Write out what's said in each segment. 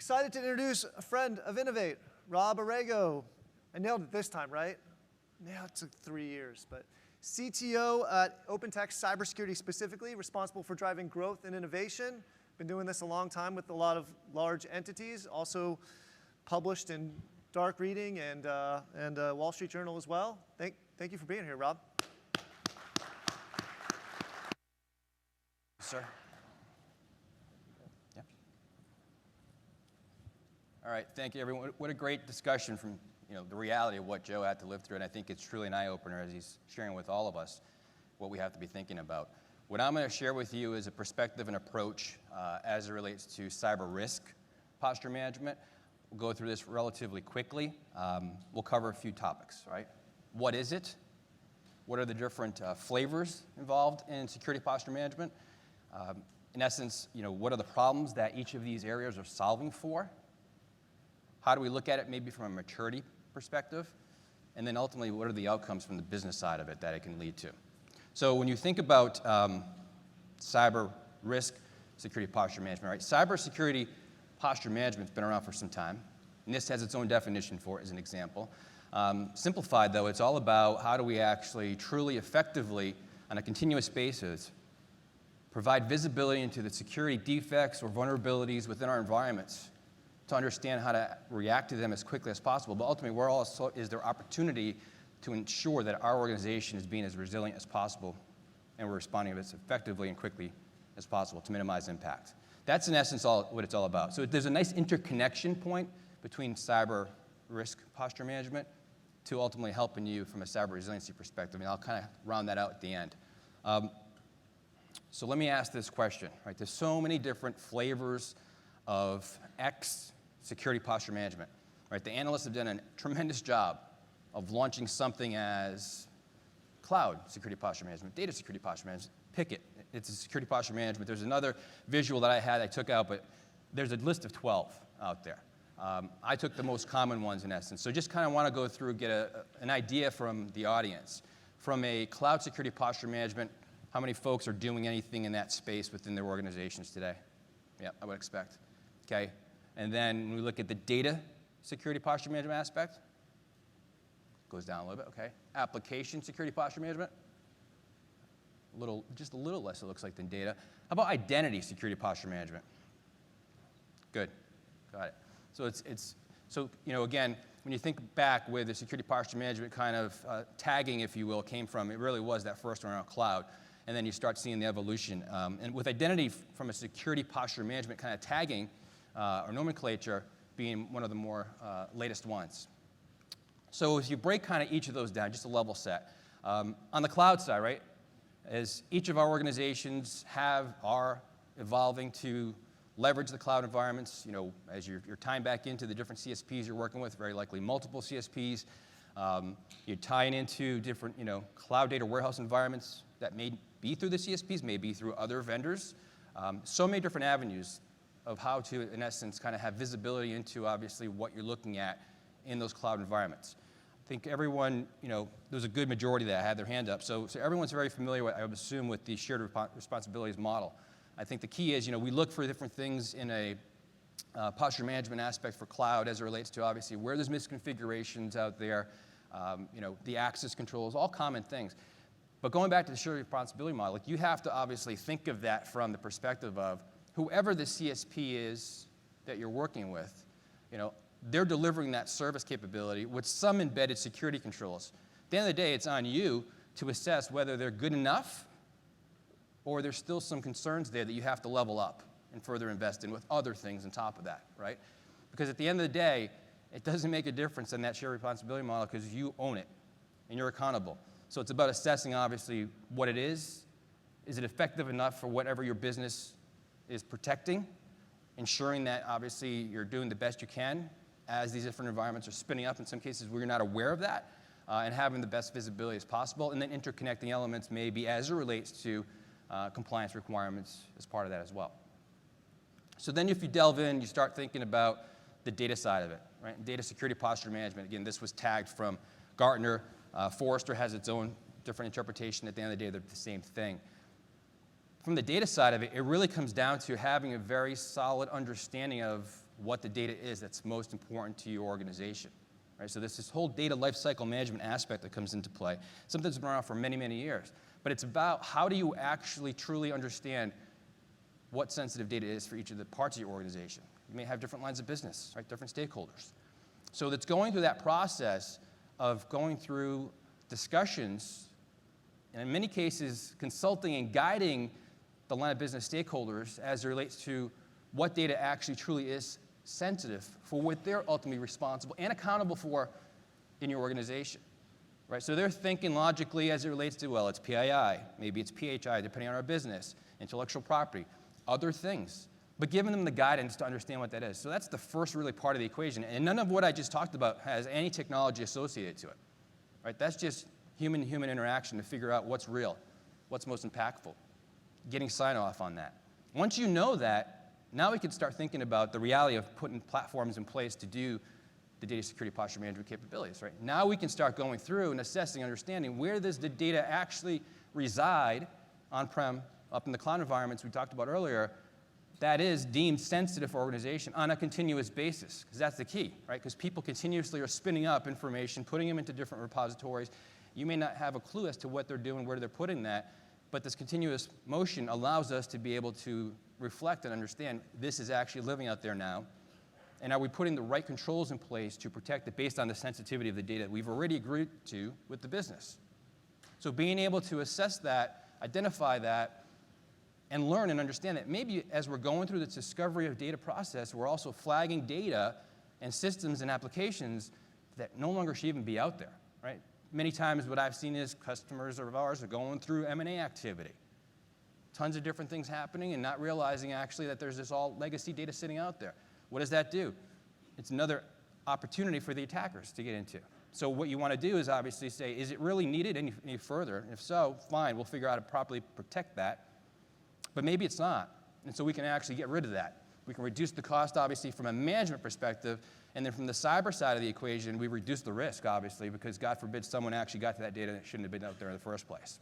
Excited to introduce a friend of Innovate, Rob Aragao. I nailed it this time, right? Yeah, it took 3 years, but CTO at OpenText Cybersecurity specifically, responsible for driving growth and innovation. Been doing this a long time with a lot of large entities, also published in Dark Reading and Wall Street Journal as well. Thank you for being here, Rob. Sir. Yeah. All right, thank you, everyone. What a great discussion from the reality of what Joe had to live through, and I think it's truly an eye-opener as he's sharing with all of us what we have to be thinking about. What I'm going to share with you is a perspective and approach as it relates to cyber risk posture management. We'll go through this relatively quickly. We'll cover a few topics, right? What is it? What are the different flavors involved in security posture management? In essence, what are the problems that each of these areas are solving for? How do we look at it maybe from a maturity perspective? And then ultimately, what are the outcomes from the business side of it that it can lead to? So when you think about cyber risk security posture management, right? Cybersecurity posture management's been around for some time. NIST has its own definition for it as an example. Simplified, though, it's all about how do we actually truly effectively, on a continuous basis, provide visibility into the security defects or vulnerabilities within our environments to understand how to react to them as quickly as possible. But ultimately, where also is there opportunity to ensure that our organization is being as resilient as possible and we're responding as effectively and quickly as possible to minimize impact. That's in essence what it's all about. So there's a nice interconnection point between cyber risk posture management to ultimately helping you from a cyber resiliency perspective, and I'll kind of round that out at the end. So let me ask this question, right? There's so many different flavors of X security posture management, right? The analysts have done a tremendous job of launching something as cloud security posture management, data security posture management. Pick it. It's a security posture management. There's another visual that I took out, but there's a list of 12 out there. I took the most common ones in essence. So just kind of want to go through, get an idea from the audience. From a cloud security posture management, how many folks are doing anything in that space within their organizations today? Yeah, I would expect. Okay. And then when we look at the data security posture management aspect, goes down a little bit, okay. Application security posture management, just a little less it looks like than data. How about identity security posture management? Good, got it. So again, when you think back where the security posture management kind of tagging, if you will, came from, it really was that first one around cloud. And then you start seeing the evolution. And with identity from a security posture management kind of tagging or nomenclature being one of the more latest ones. So as you break kind of each of those down, just a level set. On the cloud side, right, as each of our organizations are evolving to leverage the cloud environments, as you're tying back into the different CSPs you're working with, very likely multiple CSPs. You're tying into different, cloud data warehouse environments that may be through the CSPs, may be through other vendors. So many different avenues of how to, in essence, kind of have visibility into, obviously, what you're looking at in those cloud environments. I think everyone, there's a good majority that had their hand up. So everyone's very familiar, I would assume, with the shared responsibilities model. I think the key is, we look for different things in a posture management aspect for cloud as it relates to, obviously, where there's misconfigurations out there, the access controls, all common things. But going back to the shared responsibility model, you have to obviously think of that from the perspective of whoever the CSP is that you're working with, they're delivering that service capability with some embedded security controls. At the end of the day, it's on you to assess whether they're good enough or there's still some concerns there that you have to level up and further invest in with other things on top of that, right? Because at the end of the day, it doesn't make a difference in that shared responsibility model because you own it and you're accountable. So it's about assessing, obviously, what it is. Is it effective enough for whatever your business is protecting? Ensuring that, obviously, you're doing the best you can as these different environments are spinning up. In some cases, we're not aware of that, and having the best visibility as possible, and then interconnecting elements maybe as it relates to compliance requirements as part of that as well. So then if you delve in, you start thinking about the data side of it, right? Data security posture management. Again, this was tagged from Gartner. Forrester has its own different interpretation. At the end of the day, they're the same thing. from the data side of it, it really comes down to having a very solid understanding of what the data is that's most important to your organization. Right? So there's this whole data lifecycle management aspect that comes into play, something that's been around for many, many years. But it's about how do you actually truly understand what sensitive data is for each of the parts of your organization. You may have different lines of business, right? Different stakeholders. So it's going through that process of going through discussions, and in many cases, consulting and guiding the line of business stakeholders as it relates to what data actually truly is sensitive for what they're ultimately responsible and accountable for in your organization. Right? So they're thinking logically as it relates to, well, it's PII, maybe it's PHI, depending on our business, intellectual property, other things, but giving them the guidance to understand what that is. So that's the first really part of the equation, and none of what I just talked about has any technology associated to it. Right? That's just human-to-human interaction to figure out what's real, what's most impactful, getting sign-off on that. Once you know that, now we can start thinking about the reality of putting platforms in place to do the data security posture management capabilities, right? Now we can start going through and assessing, understanding where does the data actually reside on-prem, up in the cloud environments we talked about earlier, that is deemed sensitive for organization on a continuous basis, because that's the key, right? Because people continuously are spinning up information, putting them into different repositories. You may not have a clue as to what they're doing, where they're putting that, but this continuous motion allows us to be able to reflect and understand this is actually living out there now. And are we putting the right controls in place to protect it based on the sensitivity of the data that we've already agreed to with the business? So being able to assess that, identify that, and learn and understand that maybe as we're going through this discovery of data process, we're also flagging data and systems and applications that no longer should even be out there, right? Many times what I've seen is customers of ours are going through M&A activity. Tons of different things happening and not realizing actually that there's this all legacy data sitting out there. What does that do? It's another opportunity for the attackers to get into. So what you want to do is obviously say, is it really needed any further? And if so, fine, we'll figure out how to properly protect that. But maybe it's not. And so we can actually get rid of that. We can reduce the cost, obviously, from a management perspective. And then from the cyber side of the equation, we reduce the risk, obviously, because God forbid someone actually got to that data that shouldn't have been out there in the first place.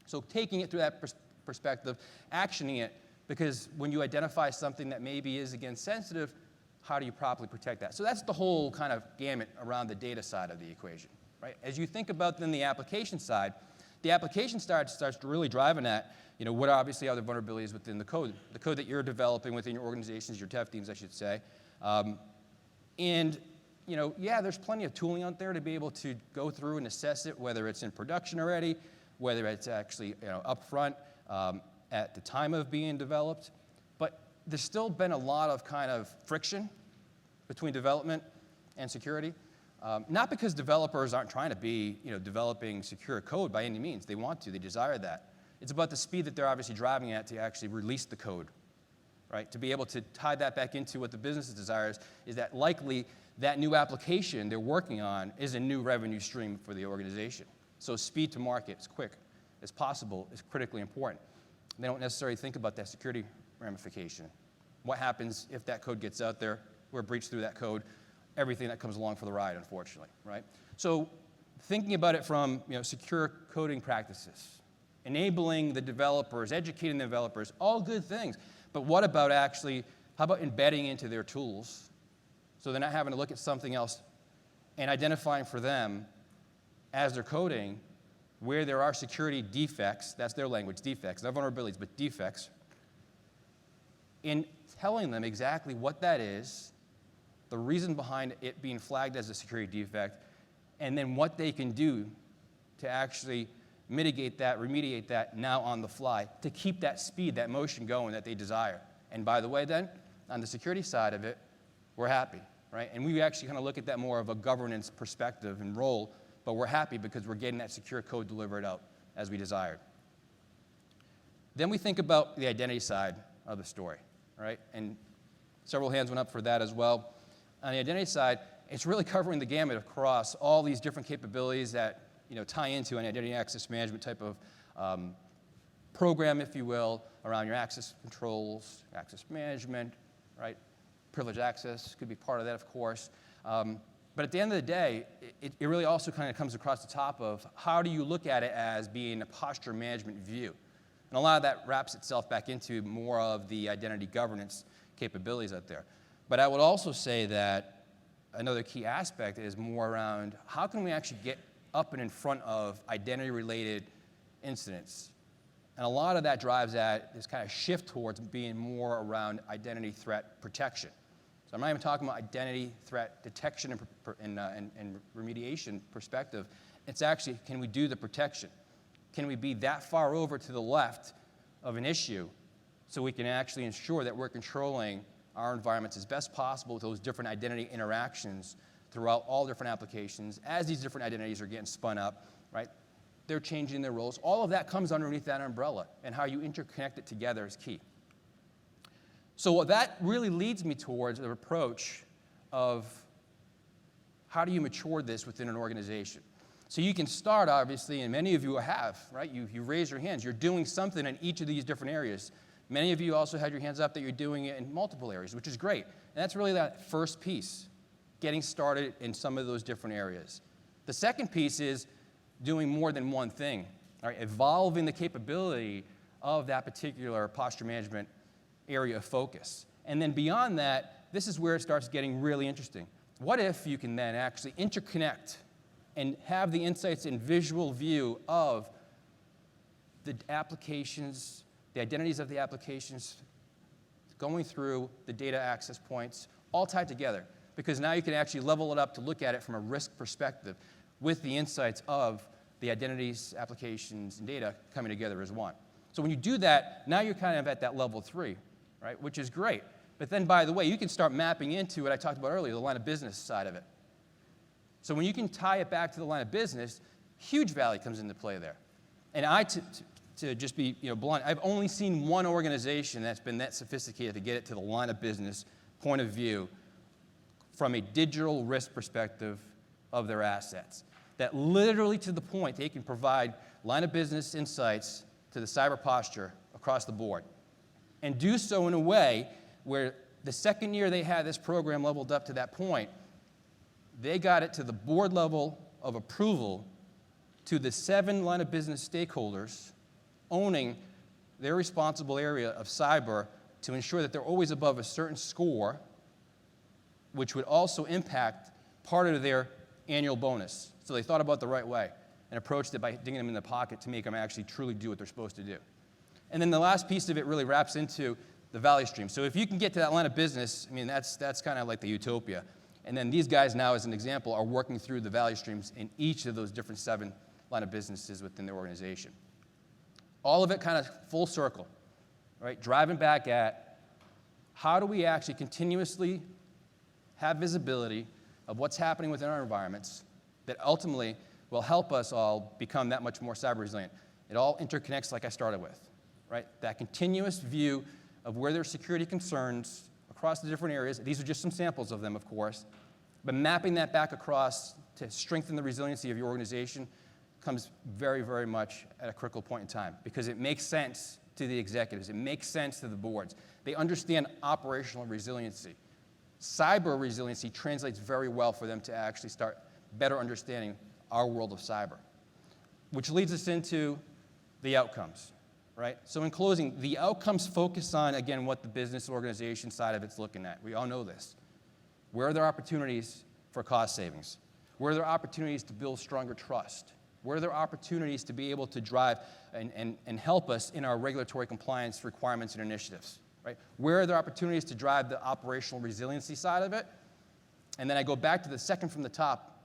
So taking it through that perspective, actioning it, because when you identify something that maybe is, again, sensitive, how do you properly protect that? So that's the whole kind of gamut around the data side of the equation, right? As you think about then the application side, the application starts to really driving that, what obviously are the vulnerabilities within the code that you're developing within your organizations, your dev teams, I should say. Yeah, there's plenty of tooling out there to be able to go through and assess it, whether it's in production already, whether it's actually up front at the time of being developed. But there's still been a lot of kind of friction between development and security. Not because developers aren't trying to be developing secure code by any means. They want to. They desire that. It's about the speed that they're obviously driving at to actually release the code, right? To be able to tie that back into what the business desires is that likely that new application they're working on is a new revenue stream for the organization. So speed to market as quick as possible is critically important. They don't necessarily think about that security ramification. What happens if that code gets out there, we're breached through that code, everything that comes along for the ride, unfortunately, right? So thinking about it from secure coding practices, enabling the developers, educating the developers, all good things. But what about actually, how about embedding into their tools so they're not having to look at something else and identifying for them as they're coding where there are security defects, that's their language, defects, not vulnerabilities, but defects, in telling them exactly what that is, the reason behind it being flagged as a security defect, and then what they can do to actually mitigate that, remediate that now on the fly, to keep that speed, that motion going that they desire. And by the way then, on the security side of it, we're happy, right? And we actually kind of look at that more of a governance perspective and role, but we're happy because we're getting that secure code delivered out as we desired. Then we think about the identity side of the story, right? And several hands went up for that as well. On the identity side, it's really covering the gamut across all these different capabilities that tie into an identity access management type of program, if you will, around your access controls, access management, right? Privileged access could be part of that, of course. But at the end of the day, it really also kind of comes across the top of how do you look at it as being a posture management view, And a lot of that wraps itself back into more of the identity governance capabilities out there. But I would also say that another key aspect is more around how can we actually get up and in front of identity-related incidents. And a lot of that drives at this kind of shift towards being more around identity threat protection. So I'm not even talking about identity threat detection and remediation perspective. It's actually, can we do the protection? Can we be that far over to the left of an issue so we can actually ensure that we're controlling our environments as best possible with those different identity interactions throughout all different applications as these different identities are getting spun up, right? They're changing their roles. All of that comes underneath that umbrella, and how you interconnect it together is key. So what that really leads me towards an approach of how do you mature this within an organization. So you can start, obviously, and many of you have, right? You raise your hands. You're doing something in each of these different areas. Many of you also had your hands up that you're doing it in multiple areas, which is great. And that's really that first piece, getting started in some of those different areas. The second piece is doing more than one thing, right? Evolving the capability of that particular posture management area of focus. And then beyond that, this is where it starts getting really interesting. What if you can then actually interconnect and have the insights in visual view of the applications, the identities of the applications, going through the data access points, all tied together. Because now you can actually level it up to look at it from a risk perspective with the insights of the identities, applications, and data coming together as one. So when you do that, now you're kind of at that level 3, right, which is great. But then, by the way, you can start mapping into what I talked about earlier, the line of business side of it. So when you can tie it back to the line of business, huge value comes into play there. And to just be blunt, I've only seen one organization that's been that sophisticated to get it to the line of business point of view from a digital risk perspective of their assets. That literally to the point they can provide line of business insights to the cyber posture across the board. And do so in a way where the second year they had this program leveled up to that point, they got it to the board level of approval to the 7 line of business stakeholders owning their responsible area of cyber to ensure that they're always above a certain score, which would also impact part of their annual bonus. So they thought about the right way and approached it by digging them in the pocket to make them actually truly do what they're supposed to do. And then the last piece of it really wraps into the value stream. So if you can get to that line of business, I mean, that's kind of like the utopia. And then these guys now, as an example, are working through the value streams in each of those different 7 line of businesses within their organization. All of it kind of full circle, right? Driving back at how do we actually continuously have visibility of what's happening within our environments that ultimately will help us all become that much more cyber resilient. It all interconnects like I started with, right? That continuous view of where there's security concerns across the different areas. These are just some samples of them, of course. But mapping that back across to strengthen the resiliency of your organization comes very, very much at a critical point in time because it makes sense to the executives. It makes sense to the boards. They understand operational resiliency. Cyber resiliency translates very well for them to actually start better understanding our world of cyber, which leads us into the outcomes, right? So in closing, the outcomes focus on, again, what the business organization side of it's looking at. We all know this. Where are there opportunities for cost savings? Where are there opportunities to build stronger trust? Where are there opportunities to be able to drive and help us in our regulatory compliance requirements and initiatives, right? Where are there opportunities to drive the operational resiliency side of it? And then I go back to the second from the top,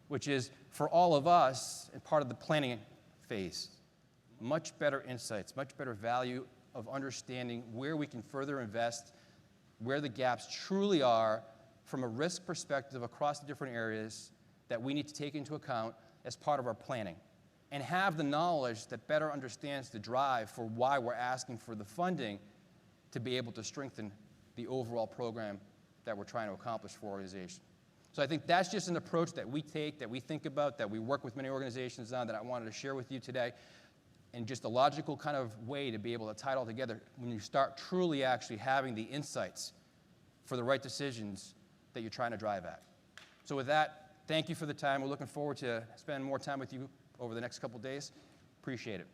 which is for all of us and part of the planning phase. Much better insights, much better value of understanding where we can further invest, where the gaps truly are from a risk perspective across the different areas that we need to take into account as part of our planning, and have the knowledge that better understands the drive for why we're asking for the funding to be able to strengthen the overall program that we're trying to accomplish for our organization. So I think that's just an approach that we take, that we think about, that we work with many organizations on, that I wanted to share with you today, and just a logical kind of way to be able to tie it all together when you start truly actually having the insights for the right decisions that you're trying to drive at. So with that, thank you for the time. We're looking forward to spending more time with you over the next couple days. Appreciate it.